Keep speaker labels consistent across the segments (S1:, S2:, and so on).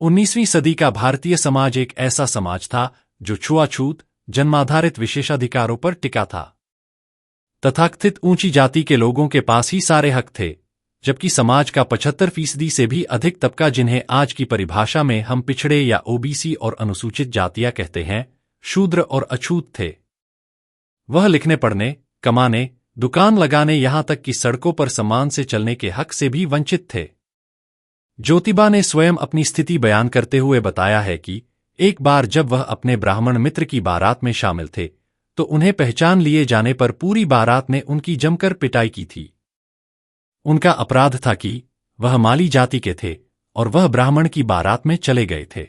S1: 19वीं सदी का भारतीय समाज एक ऐसा समाज था जो छुआछूत, जन्माधारित विशेषाधिकारों पर टिका था। तथाकथित ऊंची जाति के लोगों के पास ही सारे हक थे, जबकि समाज का 75% से भी अधिक तबका, जिन्हें आज की परिभाषा में हम पिछड़े या ओबीसी और अनुसूचित जातियां कहते हैं, शूद्र और अछूत थे। वह लिखने पढ़ने, कमाने, दुकान लगाने, यहां तक कि सड़कों पर सम्मान से चलने के हक से भी वंचित थे। ज्योतिबा ने स्वयं अपनी स्थिति बयान करते हुए बताया है कि एक बार जब वह अपने ब्राह्मण मित्र की बारात में शामिल थे, तो उन्हें पहचान लिए जाने पर पूरी बारात ने उनकी जमकर पिटाई की थी। उनका अपराध था कि वह माली जाति के थे और वह ब्राह्मण की बारात में चले गए थे।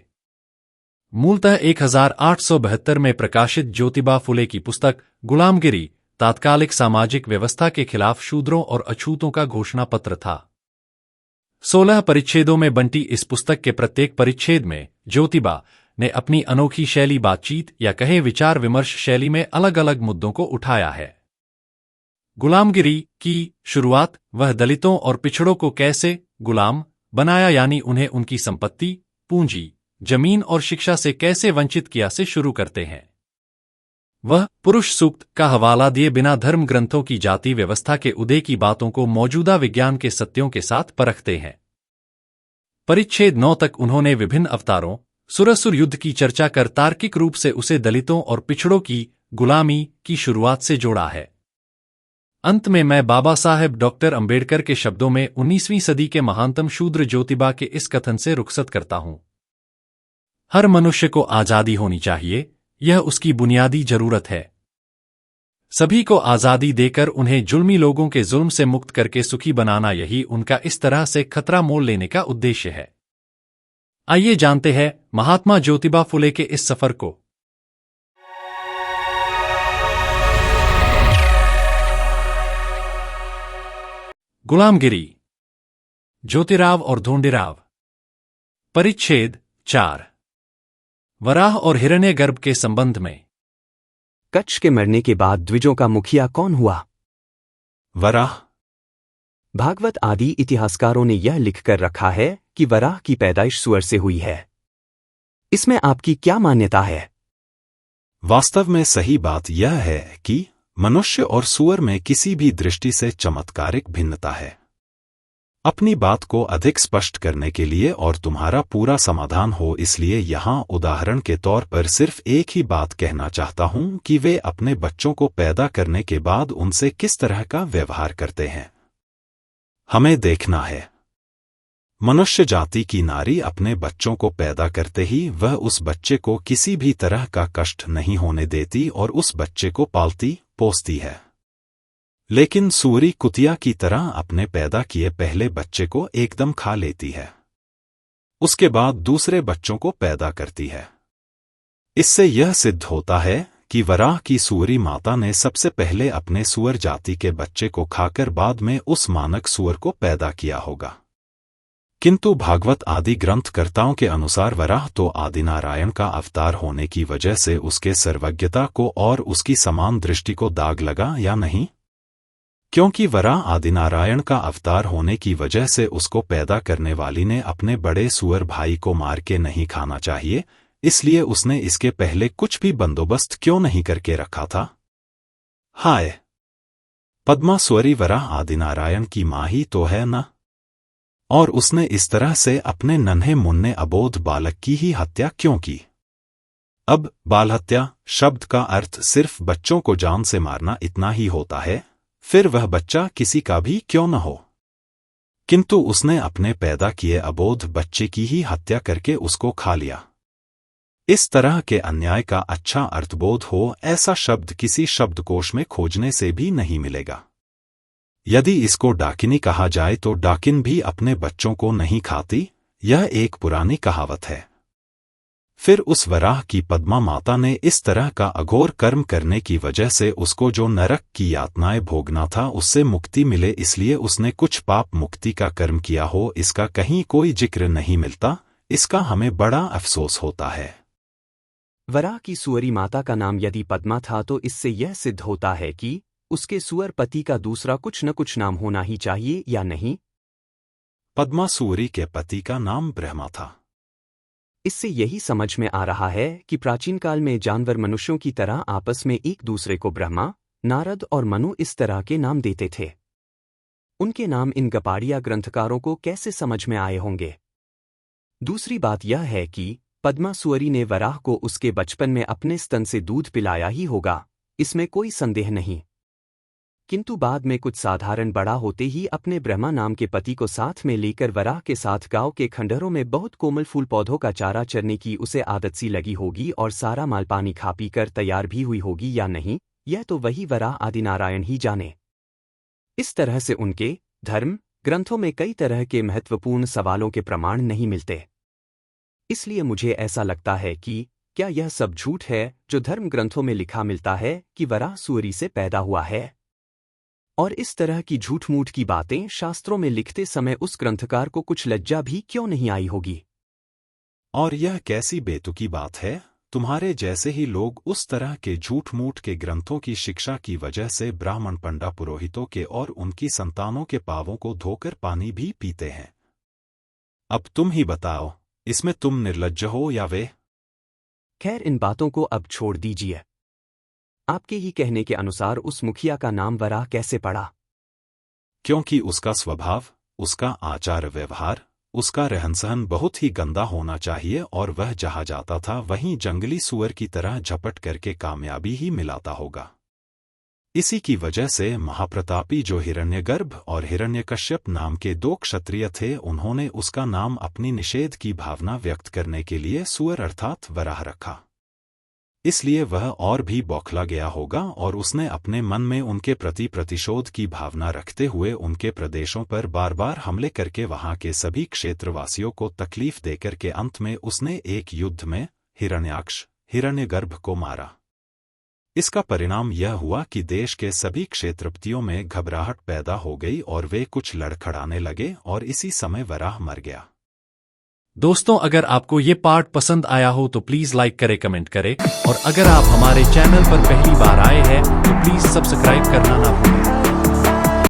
S1: मूलतः 1872 में प्रकाशित ज्योतिबा फुले की पुस्तक गुलामगिरी तात्कालिक सामाजिक व्यवस्था के खिलाफ शूद्रों और अछूतों का घोषणा पत्र था। 16 परिच्छेदों में बंटी इस पुस्तक के प्रत्येक परिच्छेद में ज्योतिबा ने अपनी अनोखी शैली, बातचीत या कहे विचार विमर्श शैली में अलग अलग मुद्दों को उठाया है। गुलामगिरी की शुरुआत वह दलितों और पिछड़ों को कैसे गुलाम बनाया, यानी उन्हें उनकी संपत्ति, पूंजी, जमीन और शिक्षा से कैसे वंचित किया, से शुरू करते हैं। वह पुरुष सूक्त का हवाला दिए बिना धर्म ग्रंथों की जाति व्यवस्था के उदय की बातों को मौजूदा विज्ञान के सत्यों के साथ परखते हैं। परिच्छेद 9 तक उन्होंने विभिन्न अवतारों, सुरसुर युद्ध की चर्चा कर तार्किक रूप से उसे दलितों और पिछड़ों की गुलामी की शुरुआत से जोड़ा है। अंत में मैं बाबा साहेब डॉक्टर अंबेडकर के शब्दों में 19वीं सदी के महानतम शूद्र ज्योतिबा के इस कथन से रुखसत करता हूं। हर मनुष्य को आजादी होनी चाहिए, यह उसकी बुनियादी जरूरत है। सभी को आजादी देकर उन्हें जुल्मी लोगों के जुल्म से मुक्त करके सुखी बनाना, यही उनका इस तरह से खतरा मोल लेने का उद्देश्य है। आइए जानते हैं महात्मा ज्योतिबा फुले के इस सफर को। गुलामगिरी, ज्योतिराव और धोंडीराव। परिच्छेद 4, वराह और हिरण्यगर्भ के संबंध में।
S2: कच्छ के मरने के बाद द्विजों का मुखिया कौन हुआ?
S3: वराह।
S2: भागवत आदि इतिहासकारों ने यह लिखकर रखा है कि वराह की पैदाइश सुअर से हुई है। इसमें आपकी क्या मान्यता है?
S3: वास्तव में सही बात यह है कि मनुष्य और सुअर में किसी भी दृष्टि से चमत्कारिक भिन्नता है। अपनी बात को अधिक स्पष्ट करने के लिए और तुम्हारा पूरा समाधान हो, इसलिए यहां उदाहरण के तौर पर सिर्फ एक ही बात कहना चाहता हूं कि वे अपने बच्चों को पैदा करने के बाद उनसे किस तरह का व्यवहार करते हैं। हमें देखना है। मनुष्य जाति की नारी अपने बच्चों को पैदा करते ही वह उस बच्चे को किसी भी तरह का कष्ट नहीं होने देती और उस बच्चे को पालती पोसती है। लेकिन सूरी कुतिया की तरह अपने पैदा किए पहले बच्चे को एकदम खा लेती है। उसके बाद दूसरे बच्चों को पैदा करती है। इससे यह सिद्ध होता है कि वराह की सूरी माता ने सबसे पहले अपने सुअर जाति के बच्चे को खाकर बाद में उस मानक सुअर को पैदा किया होगा। किंतु भागवत आदि ग्रंथकर्ताओं के अनुसार वराह तो आदिनारायण का अवतार होने की वजह से उसके सर्वज्ञता को और उसकी समान दृष्टि को दाग लगा, या नहीं? क्योंकि वराह आदिनारायण का अवतार होने की वजह से उसको पैदा करने वाली ने अपने बड़े सुअर भाई को मार के नहीं खाना चाहिए, इसलिए उसने इसके पहले कुछ भी बंदोबस्त क्यों नहीं करके रखा था? हाय, पद्मा स्वरी वराह आदिनारायण की मां ही तो है ना? और उसने इस तरह से अपने नन्हे मुन्ने अबोध बालक की ही हत्या क्यों की? अब बालहत्या शब्द का अर्थ सिर्फ बच्चों को जान से मारना इतना ही होता है, फिर वह बच्चा किसी का भी क्यों न हो। किंतु उसने अपने पैदा किए अबोध बच्चे की ही हत्या करके उसको खा लिया। इस तरह के अन्याय का अच्छा अर्थबोध हो ऐसा शब्द किसी शब्दकोश में खोजने से भी नहीं मिलेगा। यदि इसको डाकिनी कहा जाए तो डाकिन भी अपने बच्चों को नहीं खाती, यह एक पुरानी कहावत है। फिर उस वराह की पद्मा माता ने इस तरह का अघोर कर्म करने की वजह से उसको जो नरक की यातनाएं भोगना था उससे मुक्ति मिले, इसलिए उसने कुछ पाप मुक्ति का कर्म किया हो, इसका कहीं कोई जिक्र नहीं मिलता। इसका हमें बड़ा अफसोस होता है।
S2: वराह की सुअरी माता का नाम यदि पद्मा था तो इससे यह सिद्ध होता है कि उसके सुअर पति का दूसरा कुछ न कुछ नाम होना ही चाहिए, या नहीं?
S3: पद्मा सूरी के पति का नाम ब्रह्मा था।
S2: इससे यही समझ में आ रहा है कि प्राचीन काल में जानवर मनुष्यों की तरह आपस में एक दूसरे को ब्रह्मा, नारद और मनु इस तरह के नाम देते थे। उनके नाम इन गपाड़िया ग्रंथकारों को कैसे समझ में आए होंगे? दूसरी बात यह है कि पद्मासुअरी ने वराह को उसके बचपन में अपने स्तन से दूध पिलाया ही होगा, इसमें कोई संदेह नहीं। किंतु बाद में कुछ साधारण बड़ा होते ही अपने ब्रह्मा नाम के पति को साथ में लेकर वराह के साथ गांव के खंडहरों में बहुत कोमल फूल पौधों का चारा चरने की उसे आदत सी लगी होगी और सारा माल पानी खा पी कर तैयार भी हुई होगी या नहीं, यह तो वही वराह आदिनारायण ही जाने। इस तरह से उनके धर्म ग्रंथों में कई तरह के महत्वपूर्ण सवालों के प्रमाण नहीं मिलते। इसलिए मुझे ऐसा लगता है कि क्या यह सब झूठ है जो धर्म ग्रंथों में लिखा मिलता है कि वराह सूअरी से पैदा हुआ है? और इस तरह की झूठ-मूठ की बातें शास्त्रों में लिखते समय उस ग्रंथकार को कुछ लज्जा भी क्यों नहीं आई होगी?
S3: और यह कैसी बेतुकी बात है, तुम्हारे जैसे ही लोग उस तरह के झूठ-मूठ के ग्रंथों की शिक्षा की वजह से ब्राह्मण पंडा पुरोहितों के और उनकी संतानों के पांवों को धोकर पानी भी पीते हैं। अब तुम ही बताओ, इसमें तुम निर्लज्ज हो या वे?
S2: खैर, इन बातों को अब छोड़ दीजिए। आपके ही कहने के अनुसार उस मुखिया का नाम वराह कैसे पड़ा?
S3: क्योंकि उसका स्वभाव, उसका आचार व्यवहार, उसका रहन-सहन बहुत ही गंदा होना चाहिए और वह जहां जाता था वहीं जंगली सुअर की तरह झपट करके कामयाबी ही मिलाता होगा। इसी की वजह से महाप्रतापी जो हिरण्यगर्भ और हिरण्यकश्यप नाम के दो क्षत्रिय थे, उन्होंने उसका नाम अपनी निषेध की भावना व्यक्त करने के लिए सुअर अर्थात वराह रखा। इसलिए वह और भी बौखला गया होगा और उसने अपने मन में उनके प्रति प्रतिशोध की भावना रखते हुए उनके प्रदेशों पर बार बार हमले करके वहां के सभी क्षेत्रवासियों को तकलीफ देकर के अंत में उसने एक युद्ध में हिरण्याक्ष, हिरण्यगर्भ को मारा। इसका परिणाम यह हुआ कि देश के सभी क्षेत्रपतियों में घबराहट पैदा हो गई और वे कुछ लड़खड़ाने लगे और इसी समय वराह मर गया।
S1: दोस्तों, अगर आपको ये पार्ट पसंद आया हो तो प्लीज लाइक करें, कमेंट करें और अगर आप हमारे चैनल पर पहली बार आए हैं तो प्लीज सब्सक्राइब करना ना भूलें।